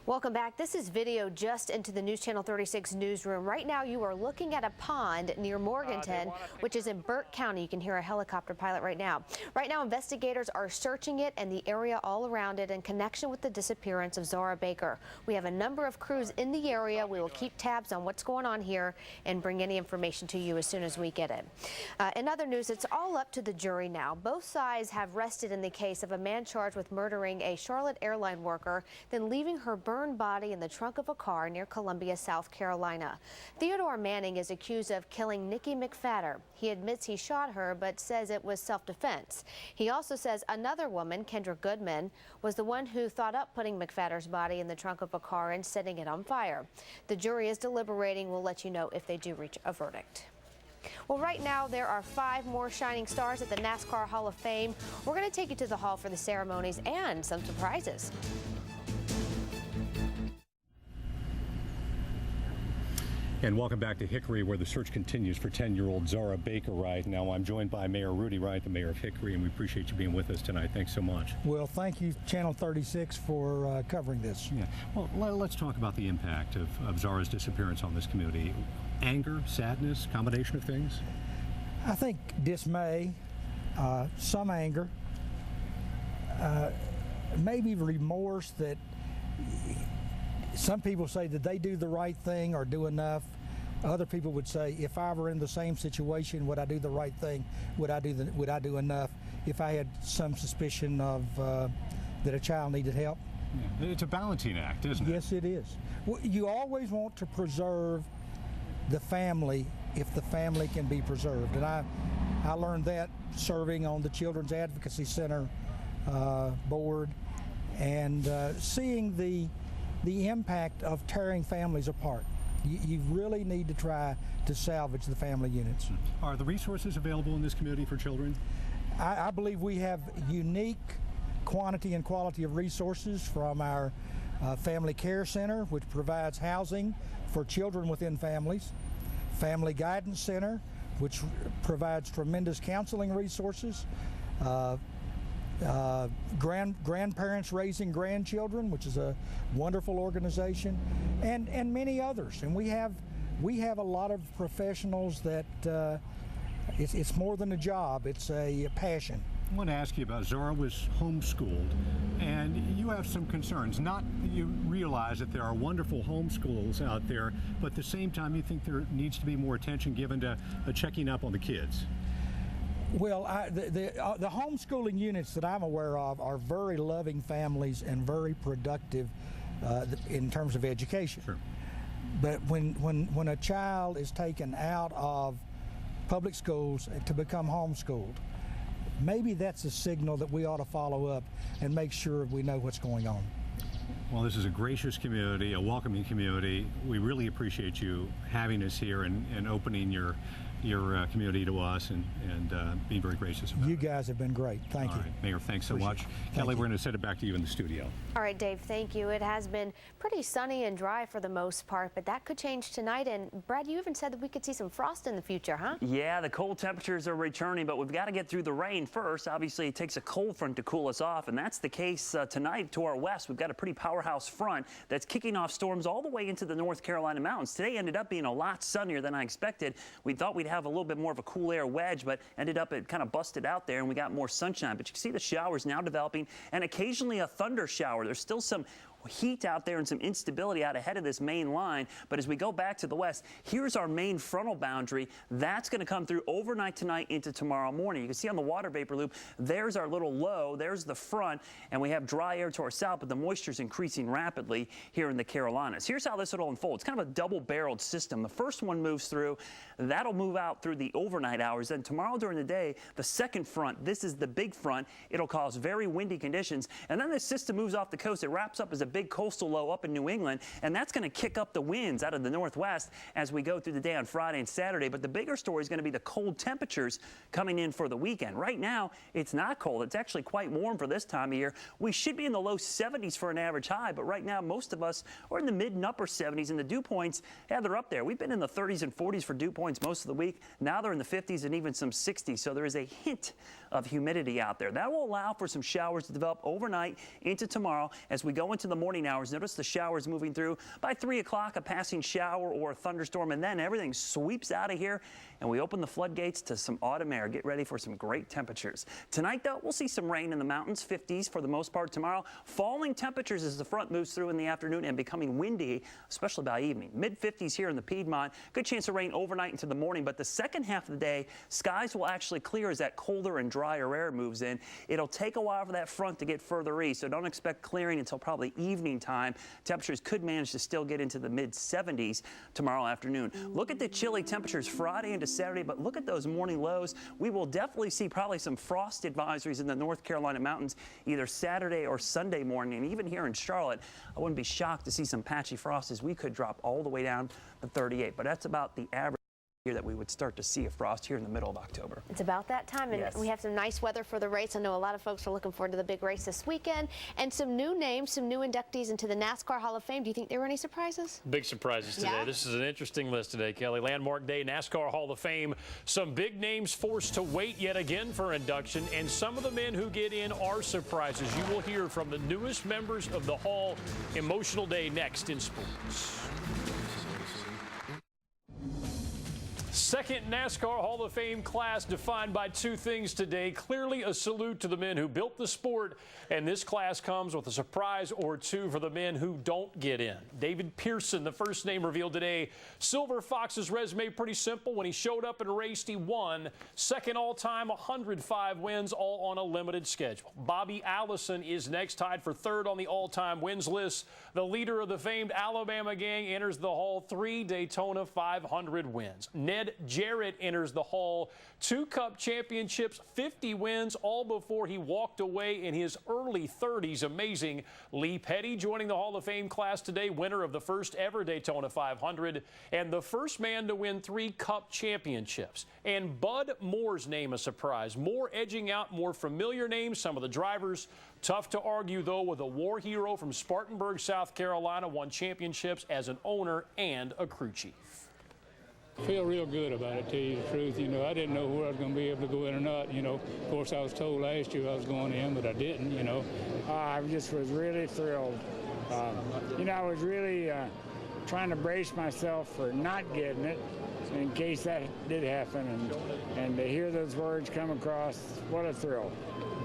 Welcome back. This is video just into the News Channel 36 newsroom. Right now you are looking at a pond near Morganton, which is in Burt County. You can hear a helicopter pilot right now. Right now investigators are searching it and the area all around it in connection with the disappearance of Zara Baker. We have a number of crews in the area. We will keep tabs on what's going on here and bring any information to you as soon as we get it. In other news, it's all up to the jury now. Both sides have rested in the case of a man charged with murdering a Charlotte airline worker, then leaving her burned body in the trunk of a car near Columbia, South Carolina. Theodore Manning is accused of killing Nikki McFadder. He admits he shot her, but says it was self-defense. He also says another woman, Kendra Goodman, was the one who thought up putting McFadder's body in the trunk of a car and setting it on fire. The jury is deliberating. We'll let you know if they do reach a verdict. Well, right now there are 5 more shining stars at the NASCAR Hall of Fame. We're going to take you to the hall for the ceremonies and some surprises. And welcome back to Hickory, where the search continues for 10-year-old Zara Baker right now. I'm joined by Mayor Rudy Wright, the mayor of Hickory, and we appreciate you being with us tonight. Thanks so much. Well, thank you, Channel 36, for covering this. Yeah. Well, let's talk about the impact of Zara's disappearance on this community. Anger, sadness, combination of things? I think dismay, some anger, maybe remorse that some people say, did they do the right thing or do enough? Other people would say, if I were in the same situation, would I do the right thing? Would I do enough? If I had some suspicion of that a child needed help. Yeah. It's a balancing act, isn't it? Yes, it is. Well, you always want to preserve the family if the family can be preserved, and I learned that serving on the Children's Advocacy Center board and seeing the impact of tearing families apart. You really need to try to salvage the family units. Are the resources available in this community for children? I believe we have unique quantity and quality of resources from our Family Care Center, which provides housing for children within families, Family Guidance Center, which provides tremendous counseling resources, Grandparents Raising Grandchildren, which is a wonderful organization, and many others. And we have a lot of professionals that it's more than a job, it's a passion. I want to ask you about Zara was homeschooled, and you have some concerns. Not that you realize that there are wonderful homeschools out there, but at the same time you think there needs to be more attention given to checking up on the kids. Well, the homeschooling units that I'm aware of are very loving families and very productive in terms of education. Sure. But when a child is taken out of public schools to become homeschooled, maybe that's a signal that we ought to follow up and make sure we know what's going on. Well, this is a gracious community, a welcoming community. We really appreciate you having us here and opening your community to us and being very gracious about it. You guys have been great. Thank you. All right, Mayor, thanks so much. Kelly, we're going to send it back to you in the studio. All right, Dave, thank you. It has been pretty sunny and dry for the most part, but that could change tonight. And Brad, you even said that we could see some frost in the future, huh? Yeah, the cold temperatures are returning, but we've got to get through the rain first. Obviously, it takes a cold front to cool us off, and that's the case tonight to our west. We've got a pretty powerhouse front that's kicking off storms all the way into the North Carolina mountains. Today ended up being a lot sunnier than I expected. We thought we'd have a little bit more of a cool air wedge, but ended up it kind of busted out there and we got more sunshine. But you can see the showers now developing and occasionally a thunder shower. There's still some heat out there and some instability out ahead of this main line. But as we go back to the west, here's our main frontal boundary. That's going to come through overnight tonight into tomorrow morning. You can see on the water vapor loop, there's our little low, there's the front, and we have dry air to our south, but the moisture is increasing rapidly here in the Carolinas. Here's how this will unfold. It's kind of a double-barreled system. The first one moves through. That'll move out through the overnight hours. Then tomorrow during the day, the second front, this is the big front. It'll cause very windy conditions. And then this system moves off the coast. It wraps up as a big coastal low up in New England, and that's going to kick up the winds out of the northwest as we go through the day on Friday and Saturday. But the bigger story is going to be the cold temperatures coming in for the weekend. Right now, it's not cold. It's actually quite warm for this time of year. We should be in the low 70s for an average high, but right now, most of us are in the mid and upper 70s, and the dew points, yeah, they're up there. We've been in the 30s and 40s for dew points most of the week. Now they're in the 50s and even some 60s, so there is a hint of humidity out there. That will allow for some showers to develop overnight into tomorrow as we go into the morning. morning hours. Notice the showers moving through. By 3 o'clock, a passing shower or a thunderstorm, and then everything sweeps out of here, and we open the floodgates to some autumn air. Get ready for some great temperatures. Tonight, though, we'll see some rain in the mountains, 50s for the most part tomorrow. Falling temperatures as the front moves through in the afternoon and becoming windy, especially by evening. Mid-50s here in the Piedmont. Good chance of rain overnight into the morning, but the second half of the day, skies will actually clear as that colder and drier air moves in. It'll take a while for that front to get further east, so don't expect clearing until probably evening time. Temperatures could manage to still get into the mid-70s tomorrow afternoon. Look at the chilly temperatures Friday into Saturday, but look at those morning lows. We will definitely see probably some frost advisories in the North Carolina mountains either Saturday or Sunday morning. And even here in Charlotte, I wouldn't be shocked to see some patchy frost as we could drop all the way down to 38, but that's about the average here that we would start to see a frost here in the middle of October. It's about that time, and yes, we have some nice weather for the race. I know a lot of folks are looking forward to the big race this weekend, and some new names, some new inductees into the NASCAR Hall of Fame. Do you think there were any surprises? Big surprises today. Yeah. This is an interesting list today, Kelly. Landmark Day, NASCAR Hall of Fame. Some big names forced to wait yet again for induction, and some of the men who get in are surprises. You will hear from the newest members of the Hall. Emotional day next in sports. Second NASCAR Hall of Fame class defined by two things today. Clearly a salute to the men who built the sport, and this class comes with a surprise or two for the men who don't get in. David Pearson, the first name revealed today. Silver Fox's resume pretty simple. When he showed up and raced, he won. Second all-time, 105 wins, all on a limited schedule. Bobby Allison is next, tied for third on the all-time wins list. The leader of the famed Alabama gang enters the Hall, 3 Daytona 500 wins. Ned Jarrett enters the Hall, 2 Cup championships, 50 wins, all before he walked away in his early 30s. Amazing. Lee Petty joining the Hall of Fame class today, winner of the first ever Daytona 500, and the first man to win 3 Cup championships. And Bud Moore's name a surprise. Moore edging out more familiar names, some of the drivers. Tough to argue, though, with a war hero from Spartanburg, South Carolina, won championships as an owner and a crew chief. I feel real good about it, to tell you the truth. You know, I didn't know where I was going to be able to go in or not. You know, of course, I was told last year I was going in, but I didn't, you know. I just was really thrilled. You know, I was really trying to brace myself for not getting it in case that did happen. And to hear those words come across, what a thrill.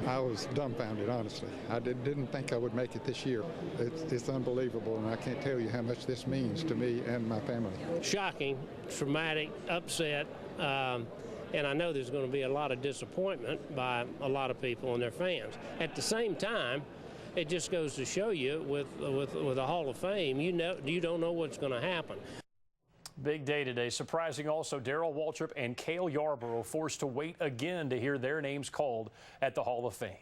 I was dumbfounded, honestly. I didn't think I would make it this year. It's unbelievable, and I can't tell you how much this means to me and my family. Shocking, traumatic, upset, and I know there's going to be a lot of disappointment by a lot of people and their fans. At the same time, it just goes to show you with a Hall of Fame, you don't know what's going to happen. Big day today. Surprising also, Darrell Waltrip and Cale Yarborough forced to wait again to hear their names called at the Hall of Fame.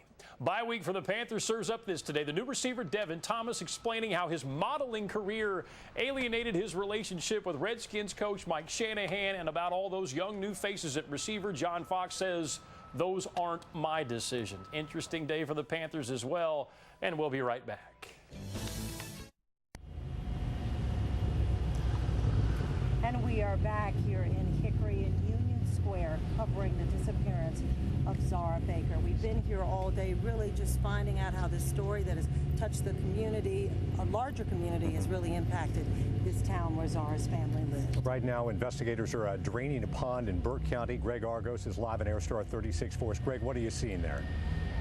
Bye week for the Panthers serves up this today. The new receiver, Devin Thomas, explaining how his modeling career alienated his relationship with Redskins coach Mike Shanahan, and about all those young new faces at receiver. John Fox says, those aren't my decisions. Interesting day for the Panthers as well, and we'll be right back. And we are back here in Hickory and Union Square covering the disappearance of Zara Baker. We've been here all day really just finding out how this story that has touched the community, a larger community, has really impacted this town where Zara's family lived. Right now, investigators are draining a pond in Burke County. Greg Argos is live in Airstar 36 for us. Greg, what are you seeing there?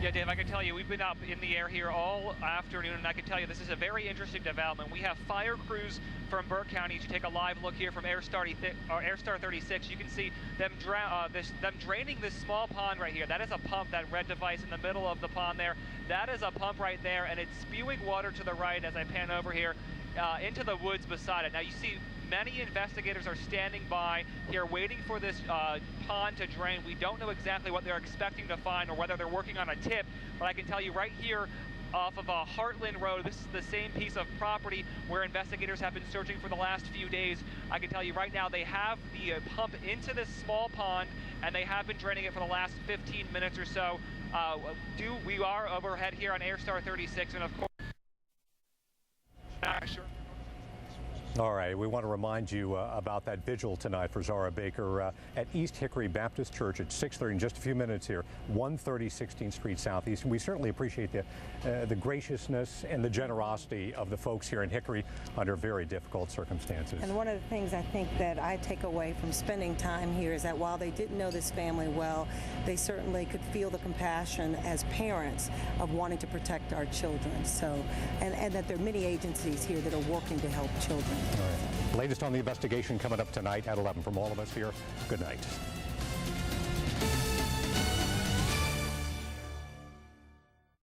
Yeah, Dave, I can tell you, we've been up in the air here all afternoon, and I can tell you this is a very interesting development. We have fire crews from Burke County to take a live look here from Airstar 36. You can see them draining this small pond right here. That is a pump, that red device in the middle of the pond there. That is a pump right there, and it's spewing water to the right as I pan over here into the woods beside it. Now you see many investigators are standing by here waiting for this pond to drain. We don't know exactly what they're expecting to find or whether they're working on a tip, but I can tell you right here off of Heartland Road, this is the same piece of property where investigators have been searching for the last few days. I can tell you right now they have the pump into this small pond, and they have been draining it for the last 15 minutes or so. We are overhead here on Airstar 36, and of course, All right, we want to remind you about that vigil tonight for Zara Baker at East Hickory Baptist Church at 6:30 in just a few minutes here, 130 16th Street Southeast. We certainly appreciate the graciousness and the generosity of the folks here in Hickory under very difficult circumstances. And one of the things I think that I take away from spending time here is that while they didn't know this family well, they certainly could feel the compassion as parents of wanting to protect our children. So, and that there are many agencies here that are working to help children. All right. Latest on the investigation coming up tonight at 11. From all of us here, good night.